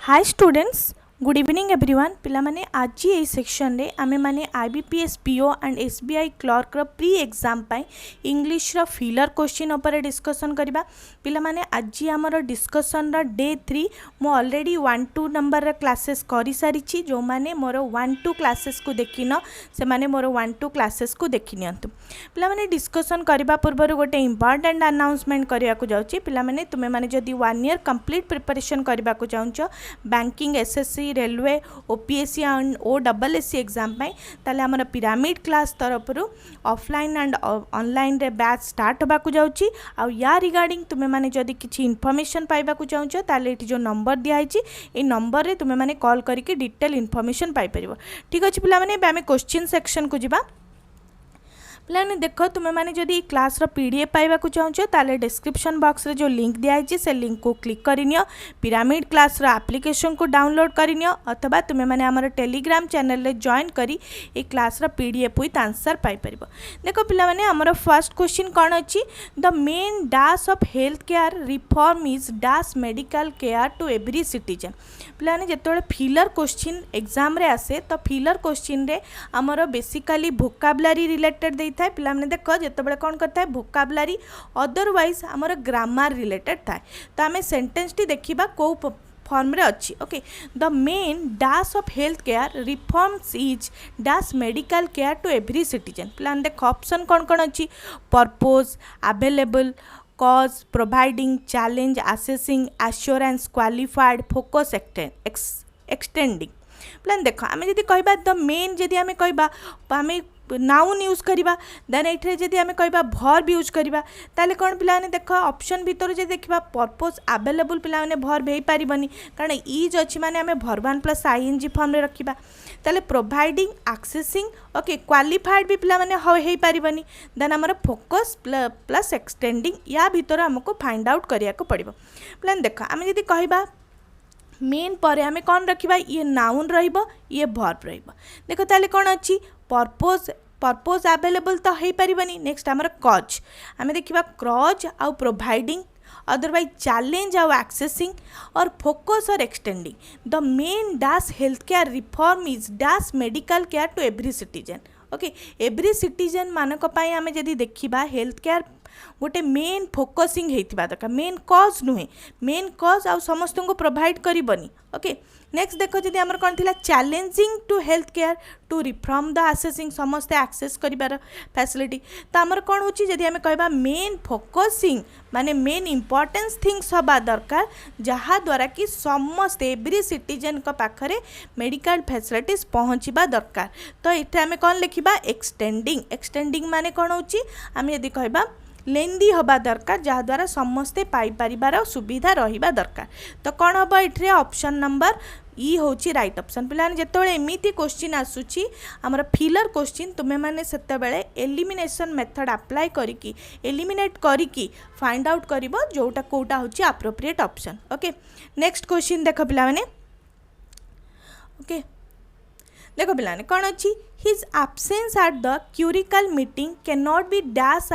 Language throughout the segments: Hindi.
हाय स्टूडेंट्स गुड इवनिंग एवरीवन पिला माने आज ये सेक्शन रे आमे माने IBPS PO and SBI clerk रो प्री एग्जाम पाई इंग्लिश रो फिलर क्वेश्चन ऊपर डिस्कशन करबा पिला माने आज हमर डिस्कशन रो डे 3 मो ऑलरेडी 1-2 नंबर रे क्लासेस करि सारी छी जो माने मोर 1-2 क्लासेस को देखिनो से माने मोर 1-2 क्लासेस को देखि नियंतु पिला माने डिस्कशन करबा पूर्व गोटे इंपोर्टेंट अनाउंसमेंट करिया को जाउची पिला माने तुमे माने जदी 1 ईयर कंप्लीट प्रिपरेशन करबा को चाहूचो banking SSC railway OPSC and OWSSC exam पाई ताले हमर पिरामिड क्लास तरफ रु ऑफलाइन एंड ऑनलाइन रे बैच स्टार्ट होबा को जाउची आ या रिगार्डिंग तुमे माने जदी किछि इन्फॉर्मेशन पाइबा को चाहूचो ताले एठी जो नंबर दिया आइची ए नंबर रे तुमे माने कॉल करिके डिटेल इन्फॉर्मेशन पाइ परिबो। ठीक अछि पिला माने बे हमें क्वेश्चन सेक्शन को जिबा प्लान देख तुम्हें माने जदि क्लास रो पीडीएफ पाइबा को चाहूचो ताले डिस्क्रिप्शन बॉक्स रे जो लिंक दिया है से लिंक को क्लिक करिनियो पिरामिड क्लास रो एप्लिकेशन को डाउनलोड करिनियो अथवा तुम्हें माने हमर टेलीग्राम चैनल रे जॉइन करी ए क्लास रो पीडीएफ विथ आंसर पाइ परिबो। देखो पिला माने हमर फर्स्ट क्वेश्चन कोन अछि the main dash of health care reform is dash medical care to every citizen. पिला ने जेतोले फिलर क्वेश्चन एग्जाम रे आसे तो फिलर क्वेश्चन रे हमर बेसिकली वोकाबुलरी रिलेटेड दे थाए पिला माने देखो जेतेबेले कोन करता है वोकाबुलरी अदरवाइज हमर ग्रामर रिलेटेड थाए तो आमे सेंटेंस टी देखिबा को फॉर्म रे अच्छी okay the main dash of health care reforms is dash medical care to every citizen. पिला देख ऑप्शन कौन कौन अच्छी purpose available cause providing challenge assessing assurance qualified focus extending. Plan देख आम जब कहबा द मेन जदि आम कहबा आम नाउन यूज करवा देन ये जदि आम कहबा भर्ब यूज करवा ताले कौन पिला देख ऑप्शन भितर जब देखा पर्पज अवेलेबल पिला भर्ब हो पारबनी कारण इज अच्छी माने आम भर्ब 1 प्लस आईएनजी फॉर्म रे रखिबा ताले प्रोवाइडिंग एक्सेसिंग ओके क्वालिफाइड भी पिला माने हो पारबनी देन आमर फोकस प्लस एक्सटेंडिंग या भितर आमको फाइंड आउट करिया को पड़िबो। प्लान देख आम जदि कहबा मेन पर आम कौन रखा ये नाउन रहिबो ये भर्ब रहिबो देखो ताले कौन अच्छी पर्पज अवेलेबल तो हो पारबनी नेक्स्ट आमर कज आम देखा क्रज आउ प्रोवाइडिंग अदरवाइज चैलेंज आउ एक्सेसिंग और फोकस और extending the main dash health care reform is dash medical care to every citizen okay every citizen मानक पाई आम जदि देखा हेल्थ केयर गोटे मेन फोकसिंग होता दरकार मेन कज नुहे मेन कज आउ समस्त को प्रोवाइड करबनी ओके नेक्स्ट देखो जदि आमर कौन थिला challenging to health care to reform the assessing समस्ते एक्सेस करिबार फैसिलिटी तो आमर कौन होची जदि आमे कहबा मेन फोकसिंग माने मेन इंपोर्टेंस थिंग्स हबा दरकार जहा द्वारा कि समस्त एवरी सिटीजन को पाखरे मेडिकल फैसिलिटीज पहुँचवा दरकार तो इथे आमे कौन लिखिबा एक्सटेंडिंग माने कौन होची आमे जदि कहबा लेंदी हवा दरकार जहाद्वारा समस्ते पाई परिबार सुविधा रहिबा दरकार तो कौन हम ये ऑप्शन नंबर ई होची राइट ऑप्शन। पिलाने जेतेबेले एमिति क्वेश्चन आसुची हमर फिलर क्वेश्चन तुमे माने सेतेबेले एलिमिनेशन मेथड अप्लाई करिकी एलिमिनेट करिकी फाइंड आउट करिवो जोटा कोटा होची appropriate option okay. Next question देखो पिलाने ओके देखो पिलाने कौन अच्छी his absence at the crucial meeting can not be dash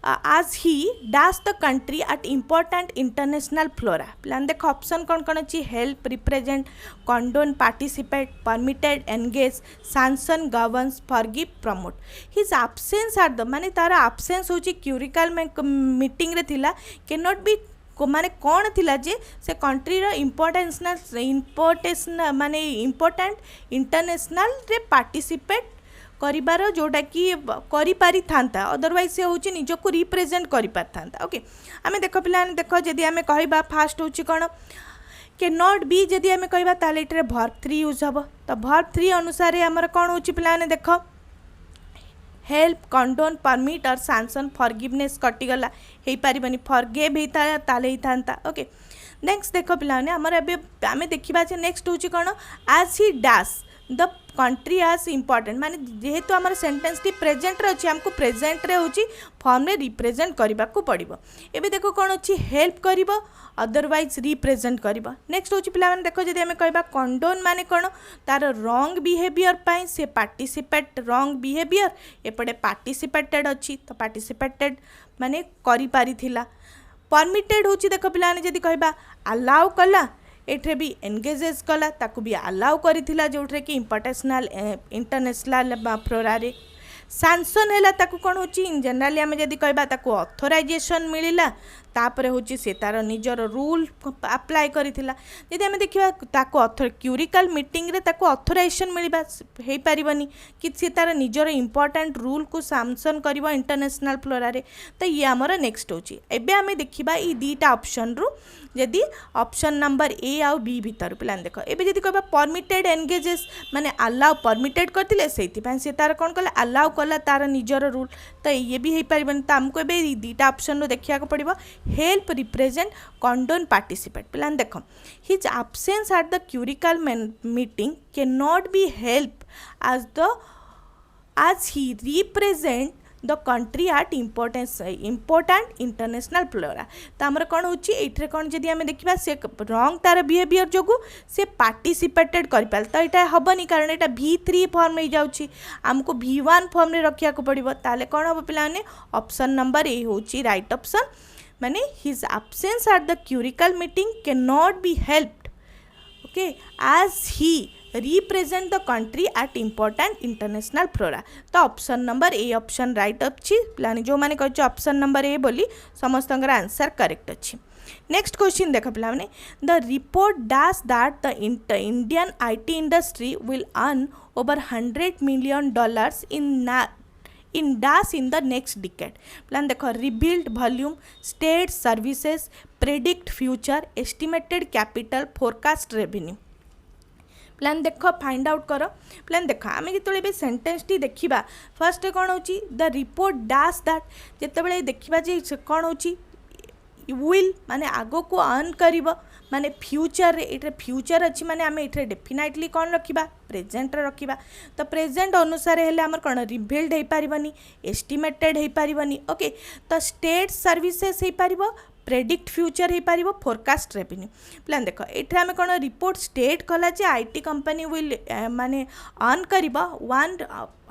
as he dash the country at important international flora। प्लान देख ऑप्शन कौन कौन अच्छी help represent condone participate permitted engage sanction governs forgive promote his absence at the माने तार एब्सेंस होची क्यूरिकल मीटिंग रे थिला कैन नॉट बी माने कौन थिला जे से कंट्री रो इम्पोर्टेंस माने इम्पोर्टेंट इंटरनेशनल रे पार्टिसिपेट करिबार जोटा कि करि पारि थांता अदरवाइज से होची निज को रिप्रेजेंट करि पार थांता ओके। आमे देखो पिला देखो जदि आमे कहबा फास्ट होची कोन के नॉट बी जदि आमे कहबा ताले इटरे वर्ब 3 यूज हबो तो वर्ब 3 अनुसार हमर कोन होची पिला देखो हेल्प कंडोन परमिट और सैंक्शन फॉरगिवनेस कटिगला हे पारिबनी फॉरगिव हेता ताले ही थांता ओके। नेक्स्ट देखो पिला हमर एबे आमे देखिबा जे नेक्स्ट होची कोन as he dash the country at important माने जेहेतु आम सेंटेंस टी प्रेजेंट रे अच्छी आमको प्रेजेंट रे होची फॉर्म रे रिप्रेजेंट करबा को पड़िबो एबे देखो कोन अच्छी हेल्प करिवो अदरवाइज रिप्रेजेंट करिवो। नेक्स्ट होची पिला माने देखो जदि हमें कहबा कंडोन माने कोन तार रॉन्ग बिहेवियर पाई से पार्टिसिपेट रॉन्ग बिहेवियर एपटे पार्टिसिपेटेड अच्छी तो पार्टिसिपेटेड माने करि पारिथिला परमिटेड होची देख पिलाने जदि कहबा अलाउ कला एठे भी एंगेजेस कला ताकू भी अलाउ करिथिला जोठरे कि इंटरनेशनल फ्लोरा रे सैंक्शन है ताकू कौन होची इन जनरली आम जदि कहबा ताकू ऑथराइजेशन मिलिला तापर होची से तार निजर रूल अप्लाई करिथिला जदि आम देखिबा ताकू क्यूरिकल मीटिंग रे ताकू ऑथराइजेशन मिलिबा हे परिबनी कि से तार निजर इंपोर्टेंट रूल को सैंक्शन करिवो इंटरनेशनल फ्लोरा रे तो ये आमर नेक्स्ट होची एबे आम देखिबा ई दीटा ऑप्शन रु जदि ऑप्शन नंबर ए आउ बी भीतर प्लान देख एबे जदि कहबा परमिटेड एंगेजेस माने अलाउ परमिटेड करथिले सेति पय से तार कोन कला अलाउ कला तार निजर रूल तो ये भी हो पारिबनी तो आमको एबे दीटा ऑप्शन रो देखिया को पड़िबो हेल्प रिप्रेजेंट कंडोन पार्टिसिपेट प्लान देख his absence at the crucial meeting can not be help as he represent the country at important international flora तो आमर कौन होची एठरे कौन जदि आम देखा से रंग तार बिहेवियर जो से पार्टिसिपेटेड कर पारे तो यहाँ हेनी कारण यहाँ V3 फॉर्म हो जाऊँगी आमको V1 फॉर्म रे रखा पड़ो ताले कौन हम पे ऑप्शन नंबर ए हूँ राइट ऑप्शन माने his absence at the crucial meeting can not be helped okay as he represent the country at important international flora तो option number A option right अच्छी प्लान जो मैंने कह ऑप्शन नंबर ए बोली समस्त आंसर करेक्ट अच्छी नेक्स्ट क्वेश्चन देख per the report dash that the Indian IT industry will earn over $100 million in dash in the next decade plan देख rebuild volume state services predict future estimated capital forecast revenue plan देख फाइंड आउट कर प्लान देख आम जो सेन्टेन्स टी देखा फर्स्ट कौन हो द रिपोर्ट डैश दैट जिते देखा कौन हो विल माने आगो को अर्न कर माने फ्यूचर रे ये फ्यूचर अच्छी माने आम ये डेफिनेटली कौन रखा प्रेजेंट रखा तो प्रेजेंट अनुसार हेल्ले आमर कौन रिभिल्ड हो पारनी एस्टिमेटेड हो पारनी ओके तो स्टेट सर्विसेस हो पार प्रेडिक्ट फ्यूचर हो पार फोरकास्ट रेवेन्यू प्लान देख ये आम कौन रिपोर्ट स्टेट कला जे IT कंपनी विल माने अर्न कर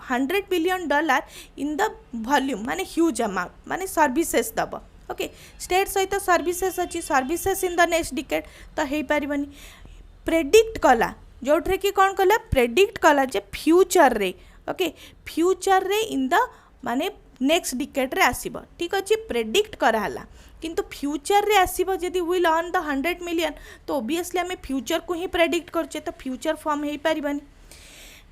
$100 billion इन द वॉल्यूम माने ह्यूज अमाउंट माने सर्विसेस दब ओके स्टेट सहित सर्विसेस अच्छी services in the next decade तो हो पारनी प्रेडिक्ट कला जो कि कौन कला प्रेडिक्ट कला जे फ्यूचर रे ओके फ्यूचर रे इन द माने नेक्स्ट डिकेड रे आसीबो ठीक अच्छे प्रेडिक्ट कराला किंतु फ्यूचर रे आसीबो जदि विल अर्न द 100 million तो ओबियसली आम फ्यूचर को ही प्रेडिक्ट करछे तो फ्यूचर फॉर्म हो पारनी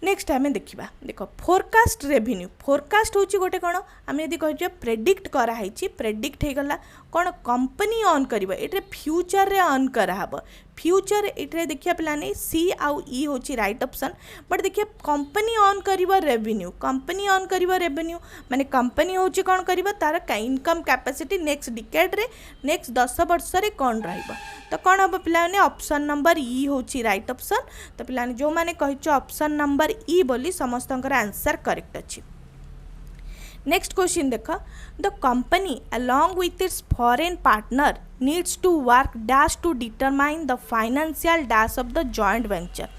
नेक्स्ट आम देखा देख फोरकास्ट रेवेन्यू फोरकास्ट हूँ गोटे कौन आम यदि कह प्रेडिक्ट कराई प्रेडिक्ट हो गला कौन कंपनी अर्न कर ये फ्यूचर रे अर्न कराब फ्यूचर ये देखिए पिलाने सी आउ ई हूँ राइट ऑप्शन बट देखिए कंपनी अर्न कर रेवेन्यू कंपनी अर्न कर रेवेन्यू माने कंपनी हूँ कौन कर तार इनकम कैपेसिटी नेक्स्ट डिकेड रे नेक्स्ट 10 वर्ष रे कौन रहिबा तो कौन हम पिलाने ऑप्शन नंबर ई हूँ राइट ऑप्शन तो पिलाने जो मैंने कही ऑप्शन नंबर ई बोली समस्त आंसर करेक्ट अच्छी नेक्स्ट क्वेश्चन देख the company along with its foreign partner needs to work dash to determine the financial dash of the joint venture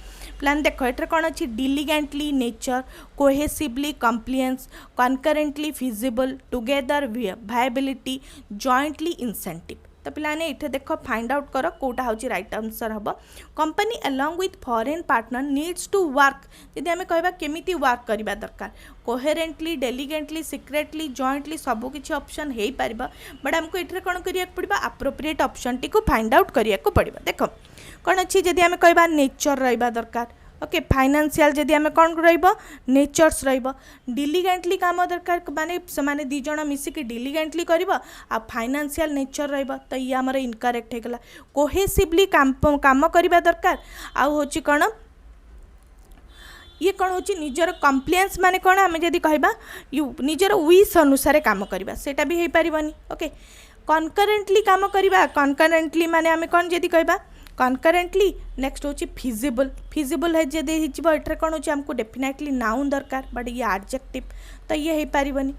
प्लान देख ये कौन अच्छी diligently nature cohesively compliance concurrently feasible together viability jointly incentive तो पिलाने ये देख फाइंड आउट कर कौटा हूँ राइट आंसर हम company along with foreign partner needs to work जदि आम कह केमी वर्क करवा दरकार कोहेरेंटली डेलीगेंटली सिक्रेटली जॉइंटली सबू किसी ऑप्शन हो पार बट आमको ये कौन करा पड़ा appropriate option T find out करा पड़ा देख कौन अच्छी जदि आम कह नेचर रहा दरकार ओके फाइनेंशियल जदि आम कौन नेचर्स डिलिगेंटली काम दरकार माने से दी जन मिसिक डिलिगेंटली कर फाइनेंशियल नेचर तो ये आमर इनकरेक्ट होगा कोहेसिवली काम करवा दरकार आउ हूँ कौन ये कौन हूँ निजर कंप्लायंस माने कौन आम जदि कह निजर विश अनुसार काम करवा सेटा भी हो पारनी ओके कनकरेंटली काम करवा कनकरेंटली माने आम कौन जदि कह कनकरेंटली नेक्स्ट हूँ फिजिबल है जदि ये कौन हो आमको डेफिनेटली नाउन दरकार बट ये एडजेक्टिव तो ये हो पारनी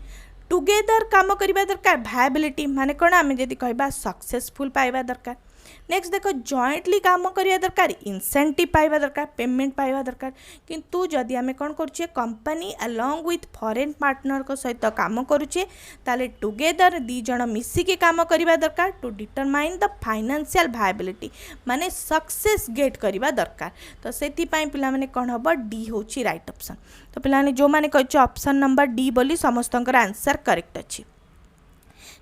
टुगेदर काम करवा दरकार वायबिलिटी माने कौन आम जदि कह सक्सेसफुल पाइबा दरकार नेक्स्ट देख जॉइंटली काम करिया दरकार इंसेंटिव पाइबा दरकार पेमेंट पाइबा दरकार किंतु जदि आमे कोन करूचे company along with foreign partner को सहित काम करूचे ताले टुगेदर दी जण मिसिके काम करिबा दरकार to determine the financial viability माने सक्सेस गेट करिबा दरकार तो सेति पई पिला माने कोन हबो डी होची राइट ऑप्शन तो पिला माने जो माने कहछ ऑप्शन नंबर डी बोली समस्तंकर आंसर करेक्ट अछि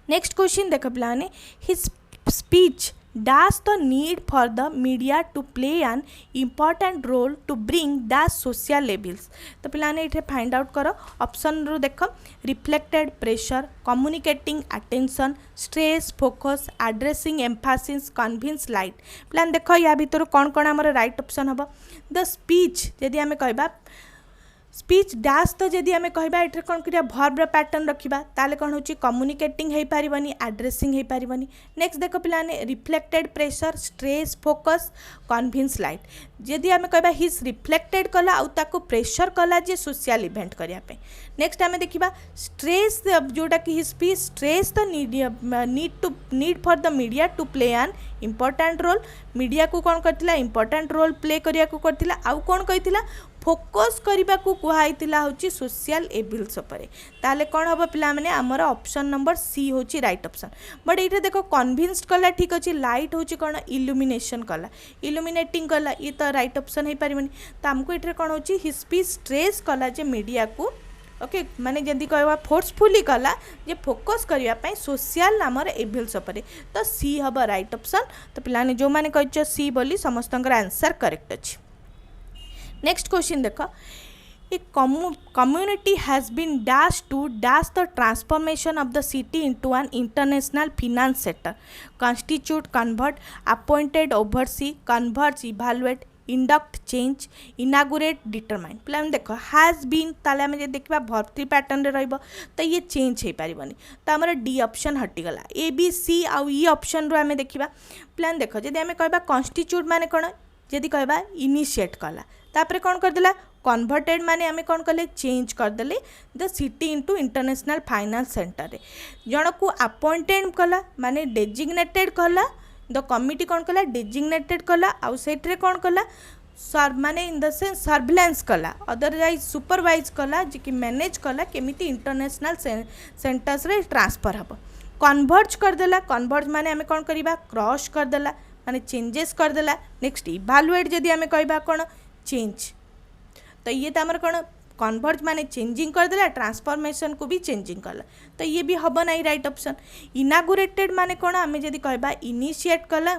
नेक्स्ट क्वेश्चन देख पिला माने his speech does the need for the media to play an important role to bring the social levels तो पिलाने इठे फाइंड आउट करो ऑप्शन रो देख reflected pressure communicating attention stress focus addressing Mphasis convince light पिलाने देख या भीतर कौन कौन आमर राइट ऑप्शन हम द स्पीच जदि आमे कहबा स्पीच डैश तो जदि आमे कहबा एठे कोन करिया वर्ब पैटर्न रखिबा ताले कोन होची कम्युनिकेटिंग हे पारिबनी एड्रेसिंग हे पारिबनी नेक्स्ट देखो पिलाने reflected pressure stress focus convince light जदि आमे कहबा हिज रिफ्लेक्टेड कला आउ ताको प्रेशर कला जे सोशल इवेंट करिया पे नेक्स्ट आमे देखिबा स्ट्रेस जोटा कि his speech stress the need for the media to play an important role media को कोन करथिला इंपोर्टेंट रोल प्ले करिया को करथिला आउ कोन कहिथिला फोकस करने को कहला हूँ सोशल एबिल्स ताले कौन हम पिला माने आमर ऑप्शन नंबर सी हूँ राइट ऑप्शन बट ये देखो कन्विन्स्ड कला ठीक अच्छे लाइट हूँ कौन इल्यूमिनेशन कला इल्यूमिनेटिंग कला ये तो राइट ऑप्शन हो पारिबनी तो आमको ये कौन हो हिस्पीच स्ट्रेस कला जे मीडिया को ओके माने जदि कहवा फोर्सफुली कला जे फोकस करने सोशल आमर एबिल्स तो सी हम राइट ऑप्शन तो पिलाने जो मैंने कह सी बोली समस्त आंसर करेक्ट अच्छी नेक्स्ट क्वेश्चन देख ए community has been dash to dash the transformation of the city into an international finance sector constitute convert appointed oversee converts evaluate induct change inaugurate determine पिला देख has been ताले आमे जे देखबा verb 3 पैटर्न रे रहइबो तो ये चेंज हे पारिबनी तो हमर डी ऑप्शन हटिगला ए बी सी आउ ई ऑप्शन रो आमे देखिबा पिला देख जदि आमे कहबा constitute माने कोन जदि कहबा इनिशिएट कला तापर कौन करदेला कन्वर्टेड माने आमे कौन कले चेंज करदेले the city into international finance centre रे जण को अपॉइंटेड कला माने डेजिग्नेटेड कला द कमिटी कौन कला डेजिग्नेटेड कला आउ सेठरे कौन कला माने इन द सेंस सर्विलेंस कला अदरवाइज सुपरवाइज कला जे कि मैनेज कला केमिति इंटरनेशनल सेंटर्स रे ट्रांसफर हबो कन्वर्ज करदेला कन्वर्ज माने आमे कौन करिबा क्रॉस करदेला माने चेंजेस करदेला नेक्स्ट इवैल्यूएट जदि आमे कहबा कोन चेंज तो ये तो आमर कौन कन्वर्ज माने चेंजिंग करदेला ट्रांसफॉर्मेशन को भी चेंजिंग कला तो ये भी हम ना राइट ऑप्शन इनागुरेटेड माने कौन आमे जदि कहबा इनिशिएट कला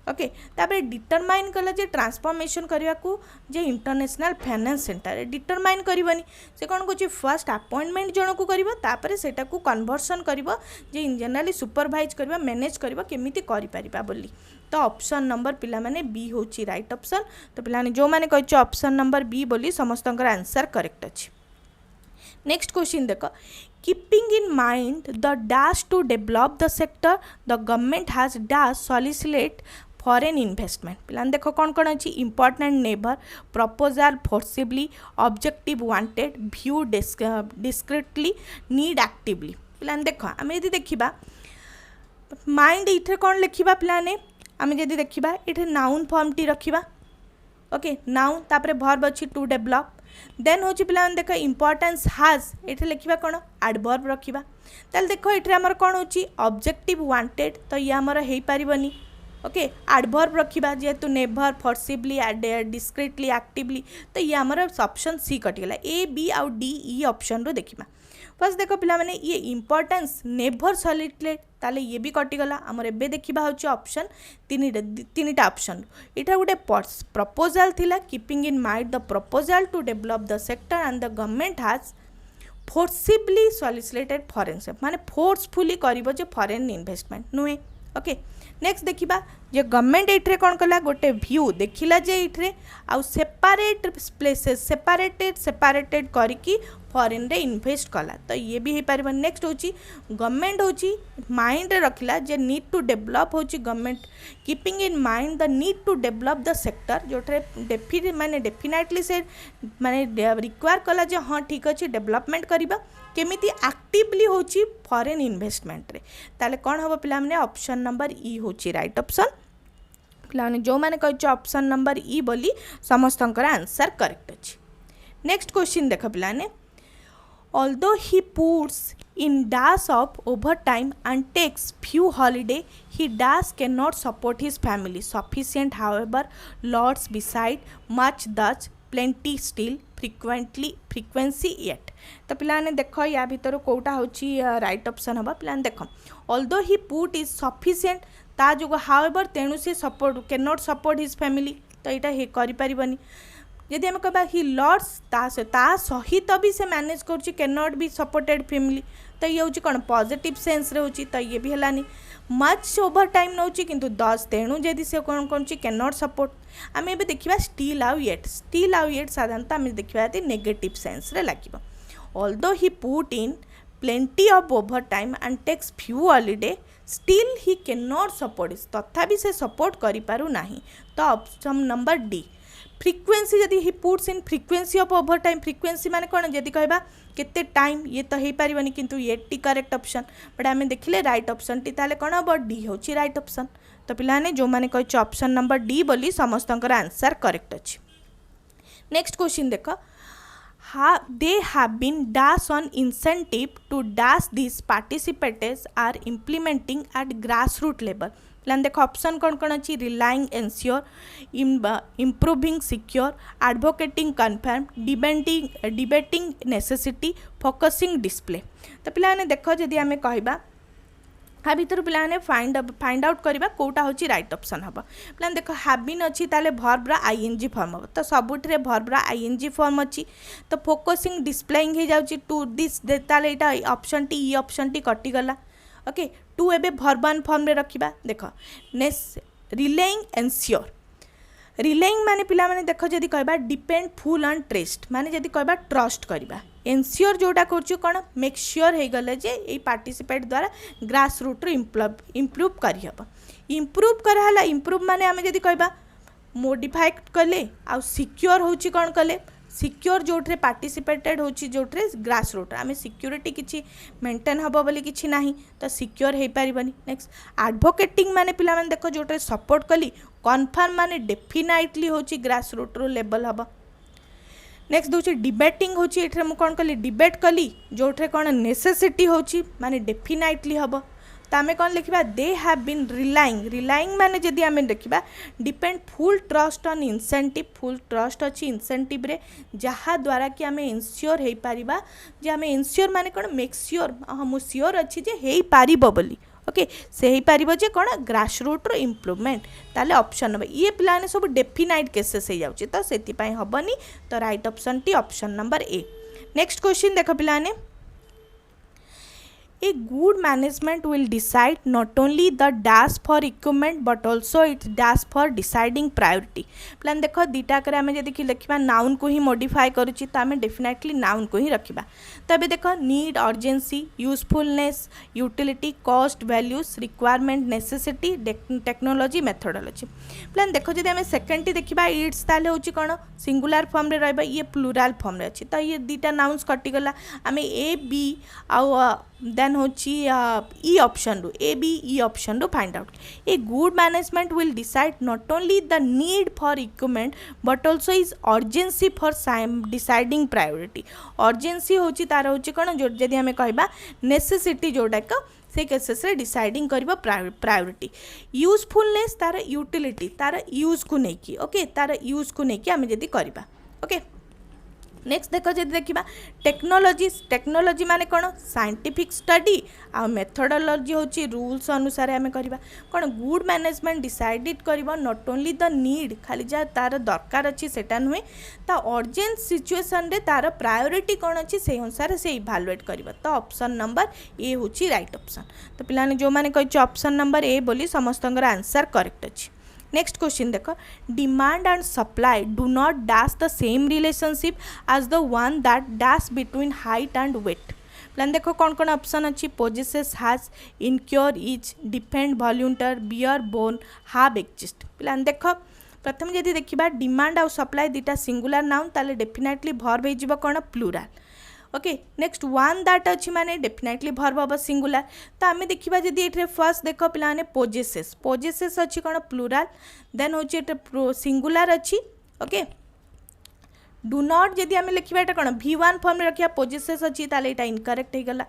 ओके तापर डिटरमाइन कला जे ट्रांसफॉर्मेशन करने को जे इंटरनेशनल फाइनेंस सेंटर डिटरमाइन करबनी से कौन कह फर्स्ट अपॉइंटमेंट जन को करबो तापर सेटा को कन्वर्सन करबो जे इन जनरली सुपरवाइज करबो मैनेज करबो केमिति करि परिबा बोली तो ऑप्शन नंबर पिला माने बी होची राइट ऑप्शन तो पिला जो माने कहछ ऑप्शन नंबर बी बोली समस्तंकर आंसर करेक्ट अछि नेक्स्ट क्वेश्चन देख keeping in mind the dash to develop the sector the government has dash solicited foreign investment पिलान देखो कौन कौन अच्छी important neighbour proposal forcibly objective wanted view discreetly need actively पिलान देखो आम यदि देखा माइंड इथे कौन लिखा पिलाने आम जदि देखा ये नाउन फॉर्म टी रखा ओके नाउन तापर वर्ब अच्छी टू डेवलप देन हूँ पिला देख इंपोर्टेंस हाज ये लिखा कौन एडवर्ब रखा ताल देख ये आमर कौन हो ऑब्जेक्टिव वांटेड तो ये आमर हो पारिबनी ओके एडवर्ब रखा जेहेतु नेभर फोर्सिबली डिस्क्रिटली एक्टिवली तो ये आमर ऑप्शन सी कटिगला ए बी आउ डी ई ऑप्शन रो देखा फर्स्ट देख पिला माने ये इंपोर्टेंस नेभर सॉलिसिटेट ताले ये भी कटिगला आमर एबे देखिबा होची ऑप्शन तीनटा ऑप्शन इटा गोटे प्रपोजल थिला keeping in mind the proposal to develop the sector and the government has forcibly solicited foreign माने फोर्सफुली करिवो जे फॉरेन इन्वेस्टमेंट नुहे ओके नेक्स्ट देखिबा जे गवर्नमेंट एठरे कौन कला गोटे व्यू देखिला जे एठरे आउ सेपरेट प्लेसेस सेपरेटेड करिकी फॉरेन रे इन्वेस्ट कला तो ये भी हो पार नेक्स्ट हूँ गवर्नमेंट हूँ माइंड रखला जे नीड टू डेवलप हूँ government keeping in mind the need to develop the sector जो माने डेफिनेटली से माने रिक्वायर कला जे हाँ ठीक अच्छे डेवलपमेंट करबा केमिति एक्टिवली होची फॉरेन इन्वेस्टमेंट रे ताले कौन हम पिला माने ऑप्शन नंबर ई होची राइट ऑप्शन पिलाने जो मैंने कही ऑप्शन नंबर ई बोली समस्तंकर आंसर करेक्ट अच्छी। नेक्स्ट क्वेश्चन देख पिलाने although he puts in dash of overtime and takes few holiday he dash cannot support his family sufficient however lots beside much thus plenty still frequency yet। तो पिलाने देख या भीतर कोटा होची राइट ऑप्शन हबा पिलाने देख although he put is sufficient ता जो however तेणु से support can not support his family तो यहाँ हे करि परिबनी। यदि आम कह हि लॉर्ड्स सहित भी से मैनेज कर can not be supported family तो ये हूँ कौन पॉजिटिव सेंस रे होची तो ये भी है मच ओवर टाइम नौ किंतु 10 तेणु जदि से कौन कौन कैन नॉट सपोर्ट आम ए देखा स्टिल आउ येट साधारणतः आम देखा नेगेटिव सेंस रे लगे although he put in plenty of overtime and takes few holiday still he cannot support it तथापि से सपोर्ट करि पारु नाही तो ऑप्शन नंबर डी फ्रिक्वेंसी जदि he puts in frequency of overtime frequency माने कौन जदि कहबा केते टाइम ये तो हो पारिबनी किंतु ये टी करेक्ट ऑप्शन बट आम देखिले राइट ऑप्शन टी ताले कौन हम डी होची राइट ऑप्शन तो पिलाने जो मैंने कही ऑप्शन नंबर डी बोली समस्तंकर आंसर करेक्ट अच्छी। नेक्स्ट क्वेश्चन देख they have been dash on incentive to dash these participants are implementing at grassroots level plan देख ऑप्शन कौन कौन अच्छी relying ensure improving secure advocating confirm debating necessity focusing display तो पिलाने देख जदि आम कहबा हाँ भर पे फाइंड आउट करवा कौटा हूँ राइट ऑप्शन हम पे देख हाबिन अच्छी ताले भर्बरा आईएनजी फॉर्म हम तो सबुठे भर्बरा आईएनजी फॉर्म अच्छी तो फोकसिंग डिस्प्लेइंग हो जाऊँगी टू दिस ताले option T E option T कटिगला ओके टू एबे भर्बान फॉर्म रे रखिबा देख नेस रिलेइंग एनश्योर रिलेइंग माने पिला माने देख जदि कहबा डिपेंड फुल ऑन ट्रस्ट माने जदि कहबा ट्रस्ट करबा एनश्योर जोटा कर कौन मेक श्योर हो गले जे ये पार्टिसिपेट द्वारा ग्रास रूट इम्प्रूव करहब इम्प्रूव कराला इम्प्रूव माने आम जदि कहबा मोडिफाई कले आ सिक्योर होची कौन कले सिक्योर जोट्रे पार्टिसिपेटेड होची जोट्रे ग्रास रूट आम सिक्योरिटी किछि मेंटेन हबो बोली किछि नाही तो सिक्योर हो पारिबनी। नेक्स्ट एडवोकेटिंग माने पिला माने देखो जोट्रे सपोर्ट कली कन्फर्म माने डेफिनाइटली होची ग्रास रूट रो लेवल हबो। नेक्स्ट दूसरी डिबेटिंग होची एठरे मु कौन कली डिबेट कली जोठे कौन नेसेसिटी होची माने डेफिनाइटली हबो तो आम कौन लिखा दे हैव बीन रिलाइंग माने जदि आम देखा depend full trust on incentive full trust अच्छी इंसेंटिव रे जहाँ द्वारा कि आम इनश्योर हो पारिबा जे आम इनश्योर माने कौन मेक श्योर हाँ मु श्योर अच्छी जे हो पारिबो बोली ओके से हो पारिबो जे कौन ग्रास रूट रो इम्प्रूवमेंट ताले ऑप्शन नंबर ये पिलाने सब डेफिनाइट केसेस हो जाउची तो सेति पई हबनी तो right option T option number ए। नेक्स्ट क्वेश्चन देख पिलाने A good management will decide not only the dash for equipment but also its dash for deciding priority plan देख दीटा करे आम जदि लिखा नाउन को ही मॉडिफाई करुच्ची तो आम डेफिनेटली नाउन को ही रखा तो ये देख need urgency usefulness utility cost values requirement necessity technology methodology plan देख जब आम सेकेंड टी देखा इट्स ताले हूँ कौन सिंगुलर फॉर्म रे रहा ये प्लूराल फॉर्म रे अच्छी तो ये दीटा नाउन्स कटिगला आम ए बी आउ देन होची ई ऑप्शन रू ए बी ई ऑप्शन रू find out a good management will decide not only the need for equipment but also is urgency for deciding priority urgency होची तार होची कौन जो जदि आम कहबा नेसेसिटी जोटाक से केसेस रे डिसाइडिंग करबा प्रायोरिटी यूजफुलनेस तार यूटिलिटी तार यूज को लेकिन ओके तार यूज को लेकिन आम जदि करबा ओके। नेक्स्ट देख जब देखा टेक्नोलॉजी माने कौन साइंटिफिक स्टडी आ मेथोडोलॉजी होची रूल्स अनुसार आम करवा कौन गुड मैनेजमेंट डिसाइडेड करवा नॉट ओनली द नीड खाली जहाँ तार दरकार अच्छी सेटा नुहे ता अर्जेंट सिचुएसन रे तार प्रायोरिटी कौन अच्छी से अनुसार से इभालुएट करवा तो ऑप्शन नंबर ए होची राइट ऑप्शन तो पिलाने जो मैंने कही ऑप्शन नंबर ए बोली समस्तंकर आंसर करेक्ट अच्छी। नेक्स्ट क्वेश्चन देख demand and supply do not dash the same relationship as the one that dash between height and weight प्लान देख कौन कौन ऑप्शन अच्छी possesses has incur is defend volunteer bear borne have exist प्लान देख प्रथम जब देखा डिमांड आउ सप्लाई दुटा सिंगुलर नाउन ताले डेफिनेटली भर्ब हो कौन plural okay next one that अच्छी माने डेफिनेटली वर्ब हम सिंगुलर तो आम देखा जदि ये फर्स्ट देख पे पोजेसेस पोजेसेस अच्छी कौन प्लूराल देन हूँ सिंगुलर अच्छी ओके डू नॉट जदि आम लिखा यहाँ कौन V1 फॉर्म में रखा पोजेसेस अच्छी ताले यहाँ इनकरेक्ट हो गला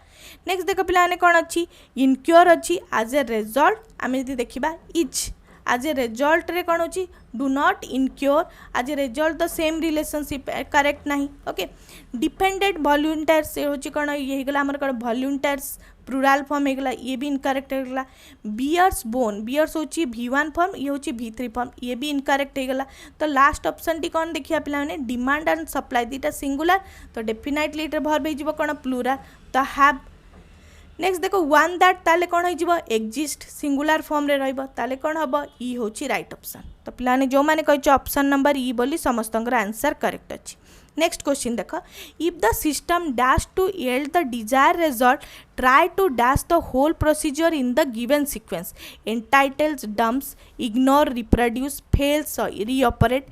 नेक्स्ट देख पे कौन अच्छी इनक्योर अच्छी एज ए रिजल्ट आम जब देखा इज एज ए रिजल्ट रे कौन होची do not incur as a result the same relationship correct नहीं ओके डिपेंडेंट वॉलंटियर्स ये होची कौन ये गला हमर कौन वॉलंटियर्स प्लूराल फॉर्म हो गला ये भी इनकरेक्ट हो गला बियर्स बोन बियर्स होची V1 फॉर्म ये होची V3 फॉर्म ये भी इनकरेक्ट हो गला तो लास्ट ऑप्शन टी कौन देखिया पिला ने डिमांड एंड सप्लाई दीटा सिंगुलर तो डेफिनेटली इटर वर्ब हो कौन प्लूराल तो हैव नेक्स्ट देखो वन दैट ताले कौन हो एक्जिस्ट सिंगुलर फॉर्म रे रहिबो ताले कौन हम ई होची राइट ऑप्शन तो पिलाने जो माने कहि ऑप्शन नंबर ई बोली समस्तंकर आंसर करेक्ट अछि नेक्स्ट क्वेश्चन देख if the system dash to yield the desired result try to dash the whole procedure in the given sequence entitles dumps ignore reproduce fails reoperate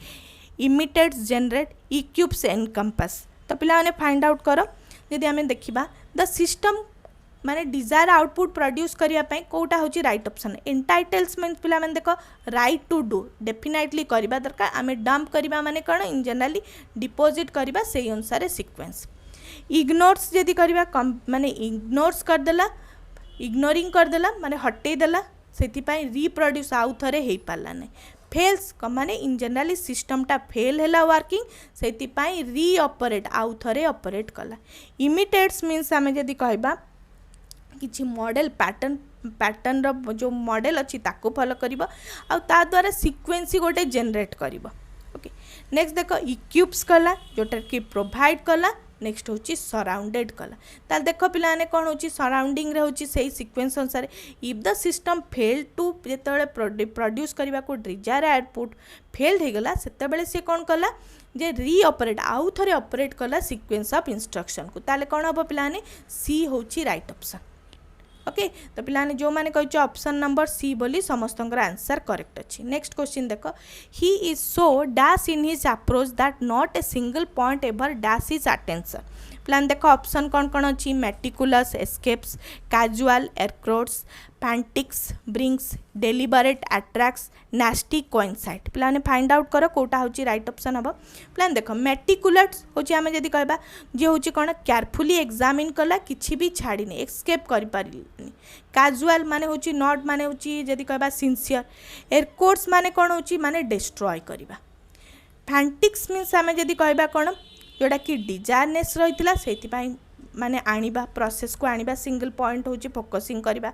imitates generate equips encompass तो पिलाने फाइंड आउट करो यदि आम देखा द सिस्टम माने डिजायर आउटपुट प्रोड्यूस करने कौटा हूँ राइट ऑप्शन एंटाइटल्स मीन पिला माने देखो राइट टू डू डेफिनेटली करवा दरकार आम डंप करवा माने कौन इन जनरली डिपोजिट करवा से अनुसार सीक्वेंस इग्नोर्स जदि करवा माने इग्नोर्स करदेला इग्नोरिंग करदेला माने हटेदेला से रिप्रोड्यूस आउ थे हो पारा नहीं फेल्स माने इन जनरली सिस्टमटा फेल है वर्किंग से रीऑपरेट आउ थे ऑपरेट कला इमिटेट्स मीन्स आम जदि कहबा किसी मॉडल पैटर्न रो जो मॉडल अच्छी ताको फॉलो करिबो आ ता द्वारा सीक्वेंस गोटे जनरेट करिबो ओके नेक्स्ट देखो इक्विप्स कला जोटा कि प्रोवाइड कला नेक्स्ट होची सराउंडेड कला ताल देखो पिलाने कौन होची सराउंडिंग रे होची सही सीक्वेंस अनुसार if the system fail to जेतेबेले प्रोड्यूस करबा को डिजायर आउटपुट फेल्ड हो गला सेतेबेले से कौन कला जे रीऑपरेट आउ थरे ऑपरेट कला सीक्वेंस ऑफ इंस्ट्रक्शन को ताले कौन हम पिलाने सी होची राइट ऑप्शन ओके तो पिलाने जो माने कहि ऑप्शन नंबर सी बोली समस्तंकर आंसर करेक्ट अच्छी नेक्स्ट क्वेश्चन देखो he is so dash in his approach that not a single point ever dash his attention प्लान देखो ऑप्शन कौन कौन अच्छी मेटिकुलस एस्केप्स कैजुअल एयरक्रोड्स पैंटिक्स brings deliberate attracts nasty coincide प्लाने फाइंड आउट करो कोटा होची राइट ऑप्शन हम प्लान देखो मेटिकुलस होची आमे जदी कहबा जे होची कोन केयरफुली एग्जामिन कला किछि भी छाड़ीनी एस्केप करि पारिनी कैजुअल माने होची नॉट माने होची जदी कहबा सिंसियर एयरक्रोड्स माने कोन होची माने डिस्ट्रॉय करबा पैंटिक्स मीन्स आमे जदी कहबा कोन जोड़ा कि डिजायरनेस रही से माने आनिबा प्रोसेस को आनिबा सिंगल पॉइंट होची फोकसिंग करबा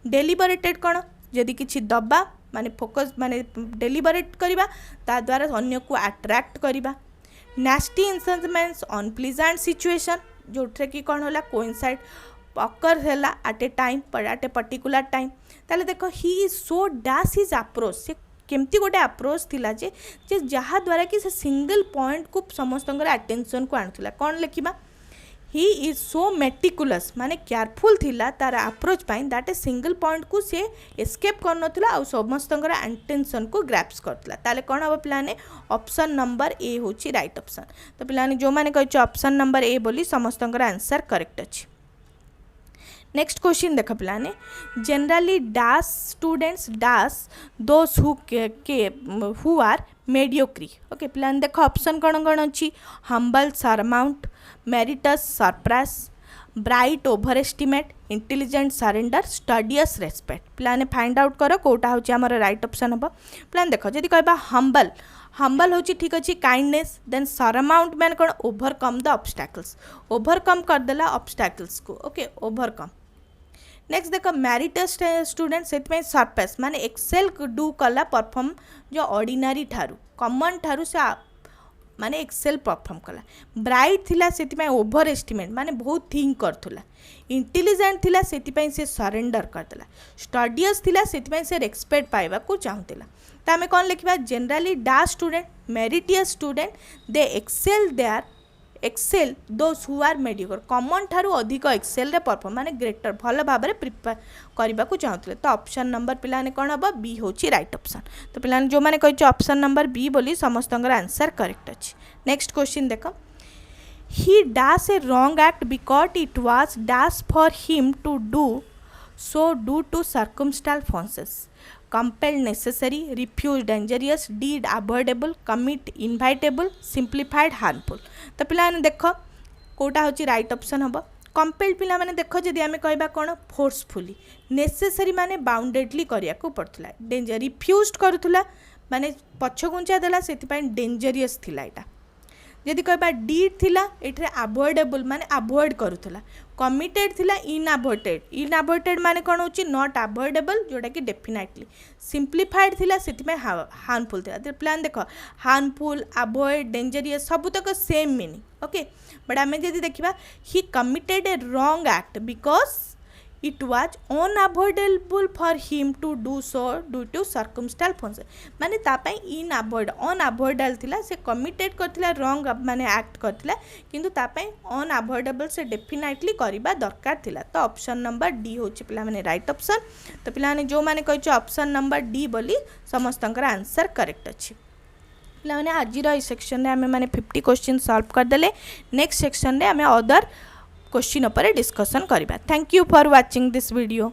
डेलिबरेटेड कौन जदि किछि दबा माने फोकस माने डेलिबरेट करबा ता द्वारा अन्य को अट्रैक्ट करबा नास्टी इंसेंस मीन्स अनप्लीजेंट सिचुएशन जोठे कि कौन होला कोइंसाइड अकर हैला at a time at a particular time ताले देखो he is so dash his approach से केमती गोटे अप्रोच थिला जे जहाँ द्वारा कि से सिंगल पॉइंट को समस्त अटेंशन को आणुला कौन लिखा ही इज सो मेटिकुलस माने केयरफुल थिला तार approach pi that A single point को से एस्केप कर नथिला आ समस्त अटेंशन को ग्रैप्स करथिला ताले कौन हम पिलाने ऑप्शन नंबर ए होची राइट ऑप्शन तो पिलाने जो माने कहि ऑप्शन नंबर ए बोली समस्त आंसर करेक्ट अछि नेक्स्ट क्वेश्चन देख पिलाने generally dash students dash those who are mediocre okay पिलाने देख ऑप्शन कौन कौन अच्छी humble surmount merits surprise bright over estimate intelligent surrender studious respect पिलाने फाइंड आउट करो कोटा होची हमर राइट ऑप्शन हम पिलाने देख जदि कहबा हम्बल हम्बल होची ठीक अच्छी काइंडनेस देन सरमाउंट मैंने कौन ओवरकम द ऑब्स्टैकल्स ओवरकम करदेला ऑब्स्टैकल्स को ओके ओवरकम नेक्स्ट देख मेरिटस स्टूडेंट से सरप्राइज माने एक्सेल डू कला परफॉर्म जो ऑर्डिनरी ठारू कॉमन ठारू से माने एक्सेल परफॉर्म कला ब्राइट थिला से ओवर एस्टिमेट माने बहुत थिंक करथुला इंटेलिजेंट थिला से सरेंडर करदेला स्टडियस थिला से रेस्पेक्ट पाइबा को चाहूला तो आम कौन लिखा generally dash student meritorious student they excel they are excel those who are mediocre common ठारू अधिक एक्सेल रे परफॉर्म माने ग्रेटर भल भाव में प्रिपेयर करने को चाहते तो ऑप्शन नंबर पिलाने कौन हम बी होची राइट ऑप्शन तो पिलाने जो मैंने कही ऑप्शन नंबर बी बोली समस्त आंसर करेक्ट अच्छी नेक्स्ट क्वेश्चन देख he dash a wrong act because it was dash for him to do so due to circumstances. Compelled necessary, refuse dangerous, deed avoidable, commit inevitable, simplified harmful. तो पिलाने देख कोटा होची राइट ऑप्शन हम. कंपेल्ड पिला माने देख जदि आमे कहबा कोन फोर्सफुली, नेसेसरी माने बाउंडेडली करिया को पड़थला, डेंजर रिफ्यूज्ड करूथला माने पछगुंचा देला सेति डेंजरियस थिला एटा. जदि कहबा डीड थिला एठरे अवॉइडेबल माने अवॉइड करूथला, कमिटेड थिला इनअवॉइडेड माने कोन होची नॉट अवॉइडेबल जोटा कि डेफिनेटली, सिंप्लीफाइड थिला सेति हार्मफुल थिला. तो प्लान देखो हार्मफुल अवॉइड डेंजरियस सब तक सेम मीनिंग. ओके बट आमे जदि देखिबा he committed a wrong act because it was unavoidable for him to do so due to circumstances. माने तापाई unavoidable थिला, से committed करथिला wrong माने act करथिला किंतु तापाई unavoidable से definitely करिबा दरकार थिला. तो ऑप्शन नंबर डी होची पिला माने राइट ऑप्शन. तो पिला माने जो माने कहछ ऑप्शन नंबर डी बोली समस्तंकर आंसर करेक्ट अछि. पिला माने आज रो सेक्शन रे हमें माने 50 क्वेश्चन सॉल्व कर देले. नेक्स्ट सेक्शन रे हमें अदर क्वेश्चन पर डिस्कशन करिबा. Thank you for watching this video.